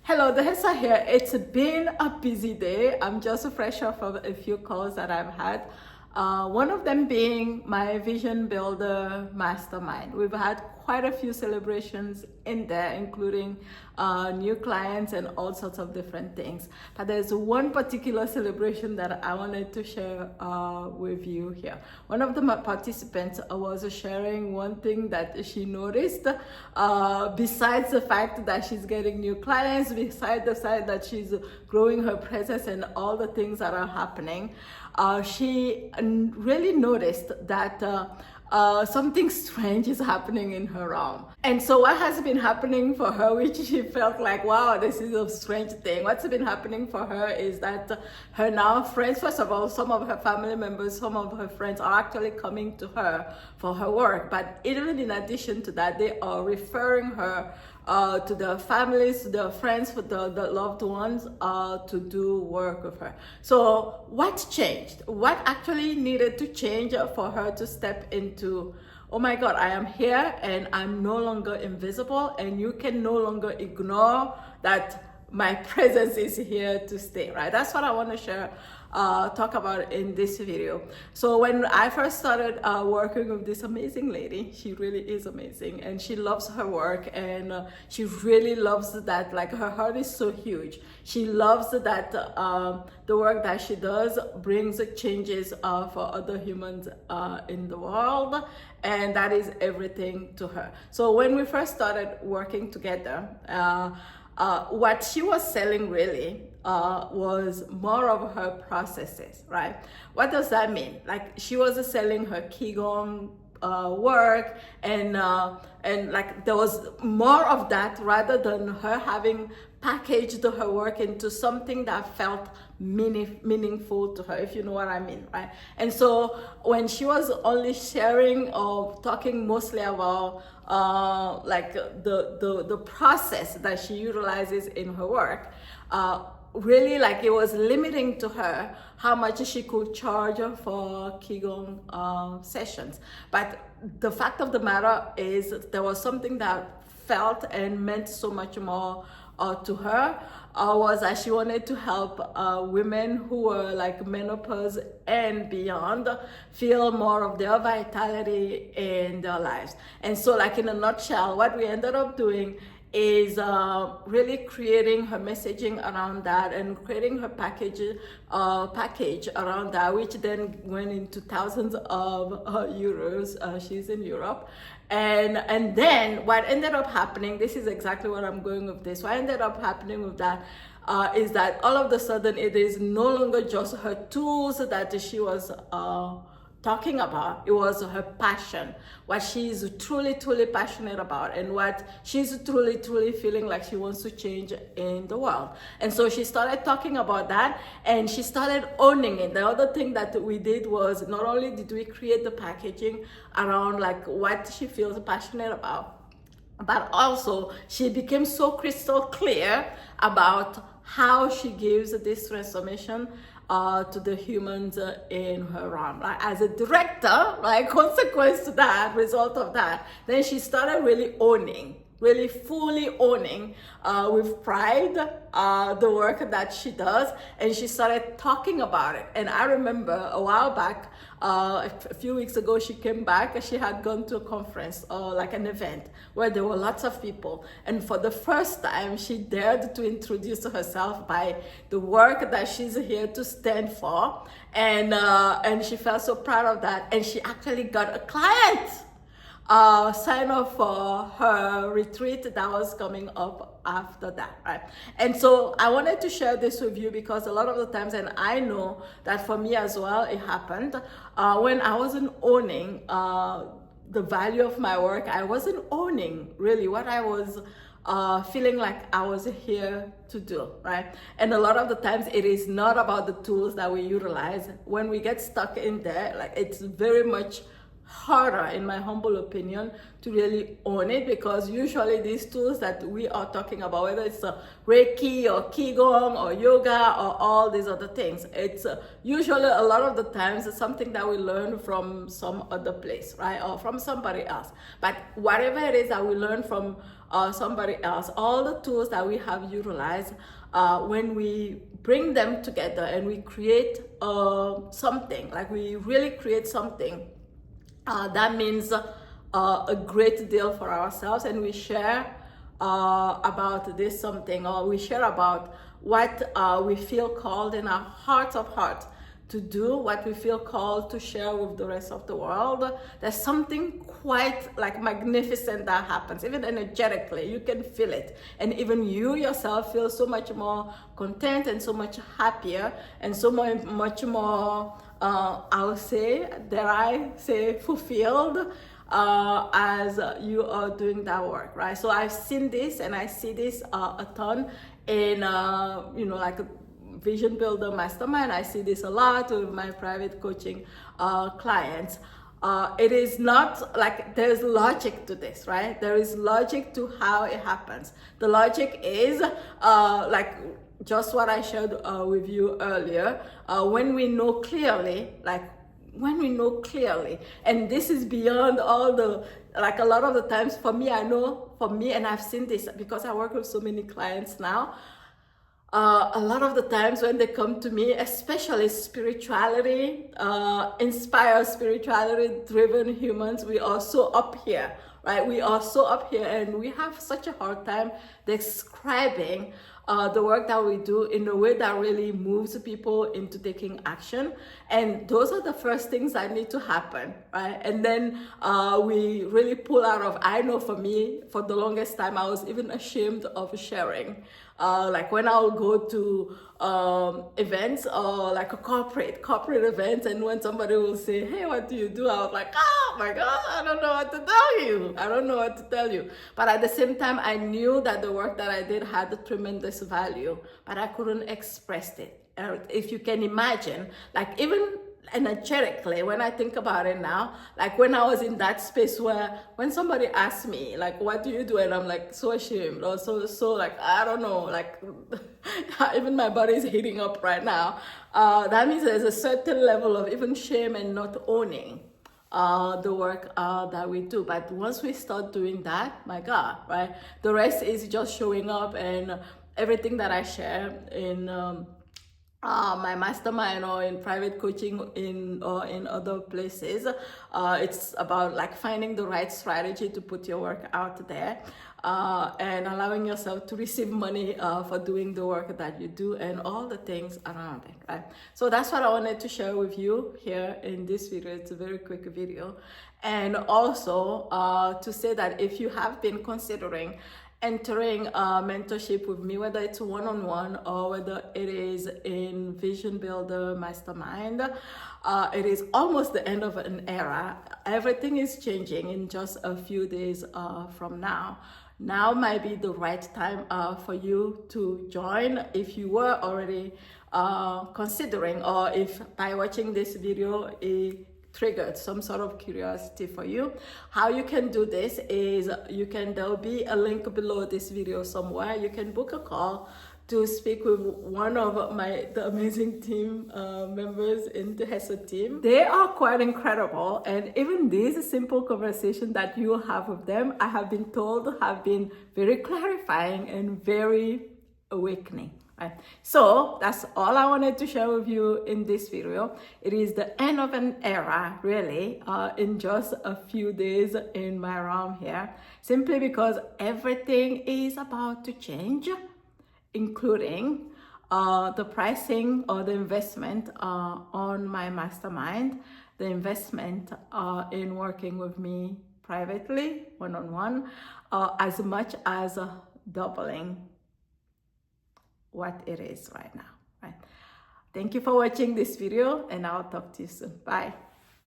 Hello, the Hessa here. It's been a busy day. I'm just fresh off of a few calls that I've had. One of them being my Vision Builder Mastermind. We've had quite a few celebrations in there, including new clients and all sorts of different things. But there's one particular celebration that I wanted to share with you here. One of the participants was sharing one thing that she noticed, besides the fact that she's getting new clients, besides the fact that she's growing her presence and all the things that are happening. She really noticed that something strange is happening in her realm. And so what has been happening for her, which she felt like, wow, this is a strange thing. What's been happening for her is that her now friends, first of all, some of her family members, some of her friends are actually coming to her for her work. But even in addition to that, they are referring her to their families, to their friends, for the loved ones, to do work with her. So what changed? What actually needed to change for her to step into, oh my God, I am here and I'm no longer invisible, and you can no longer ignore that my presence is here to stay, right? That's what I want to share, talk about in this video. So when I first started working with this amazing lady, she really is amazing, and she loves her work, and she really loves that, like, her heart is so huge. She loves that the work that she does brings changes for other humans in the world, and that is everything to her. So when we first started working together, what she was selling really was more of her processes, right? What does that mean? Like, she was selling her Qigong work, and like there was more of that rather than her having packaged her work into something that felt meaningful to her, if you know what I mean, right? And so when she was only sharing or talking mostly about like the process that she utilizes in her work, really, like, it was limiting to her how much she could charge for Qigong sessions. But the fact of the matter is, there was something that felt and meant so much more to her, was that she wanted to help women who were like menopause and beyond feel more of their vitality in their lives. And so, like, in a nutshell, what we ended up doing is really creating her messaging around that and creating her package around that, which then went into thousands of euros. She's in Europe. And then what ended up happening, this is exactly what I'm going with this. What ended up happening with that is that all of a sudden it is no longer just her tools that she was talking about. It was her passion, what she's truly passionate about, and what she's truly feeling like she wants to change in the world. And so she started talking about that, and she started owning it. The other thing that we did was, not only did we create the packaging around like what she feels passionate about, but also she became so crystal clear about how she gives this transformation to the humans in her realm. Like, as a director, like, consequence to that, result of that, then she started really owning, really fully owning with pride the work that she does, and she started talking about it. And I remember a while back, a few weeks ago, she came back. She had gone to a conference, like an event where there were lots of people, and for the first time she dared to introduce herself by the work that she's here to stand for, and she felt so proud of that, and she actually got a client sign up for her retreat that was coming up after that, right? And so I wanted to share this with you because a lot of the times, and I know that for me as well, it happened when I wasn't owning the value of my work. I wasn't owning really what I was feeling like I was here to do, right? And a lot of the times it is not about the tools that we utilize. When we get stuck in there, like, it's very much harder, in my humble opinion, to really own it, because usually these tools that we are talking about, whether it's Reiki or Qigong or yoga or all these other things, it's usually a lot of the times it's something that we learn from some other place, right, or from somebody else. But whatever it is that we learn from somebody else, all the tools that we have utilized, when we bring them together and we create something, like we really create something, that means a great deal for ourselves, and we share about this something, or we share about what we feel called in our hearts of heart to do, what we feel called to share with the rest of the world. There's something quite like magnificent that happens, even energetically. You can feel it, and even you yourself feel so much more content and so much happier and so much more dare I say, fulfilled as you are doing that work, right? So I've seen this, and I see this a ton in like a Vision Builder Mastermind. I see this a lot with my private coaching clients. It is not like there's logic to this, right? There is logic to how it happens. The logic is like just what I shared with you earlier. When we know clearly, and this is beyond all the, like a lot of the times for me, I know for me, and I've seen this because I work with so many clients now, a lot of the times when they come to me, especially spirituality, inspired, spirituality driven humans, we are so up here, right? We are so up here, and we have such a hard time describing the work that we do in a way that really moves people into taking action. And those are the first things that need to happen, right? And then we really pull out of, I know for me, for the longest time, I was even ashamed of sharing. Like when I'll go to events or like a corporate events, and when somebody will say, hey, what do you do? I was like, oh my God, I don't know what to tell you. But at the same time, I knew that the work that I did had a tremendous value, but I couldn't express it. If you can imagine, like even energetically, when I think about it now, like when I was in that space where when somebody asked me, like, what do you do? And I'm like so ashamed, or so like, I don't know, like even my body is heating up right now. That means there's a certain level of even shame and not owning the work that we do. But once we start doing that, my God, right? The rest is just showing up, and everything that I share in my mastermind or in private coaching in other places, it's about like finding the right strategy to put your work out there, and allowing yourself to receive money for doing the work that you do, and all the things around it, right? So that's what I wanted to share with you here in this video. It's a very quick video. And also to say that if you have been considering entering mentorship with me, whether it's one-on-one or whether it is in Vision Builder Mastermind, it is almost the end of an era. Everything is changing in just a few days from now. Now might be the right time for you to join if you were already considering, or if by watching this video it triggered some sort of curiosity for you. How you can do this is there'll be a link below this video somewhere. You can book a call to speak with one of the amazing team members in the HESA team. They are quite incredible, and even these simple conversations that you have with them, I have been told, have been very clarifying and very awakening. Right. So that's all I wanted to share with you in this video. It is the end of an era, really, in just a few days in my realm here, simply because everything is about to change, including the pricing or the investment on my mastermind, the investment in working with me privately, one-on-one, as much as doubling what it is right now, right? Thank you for watching this video, and I'll talk to you soon. Bye.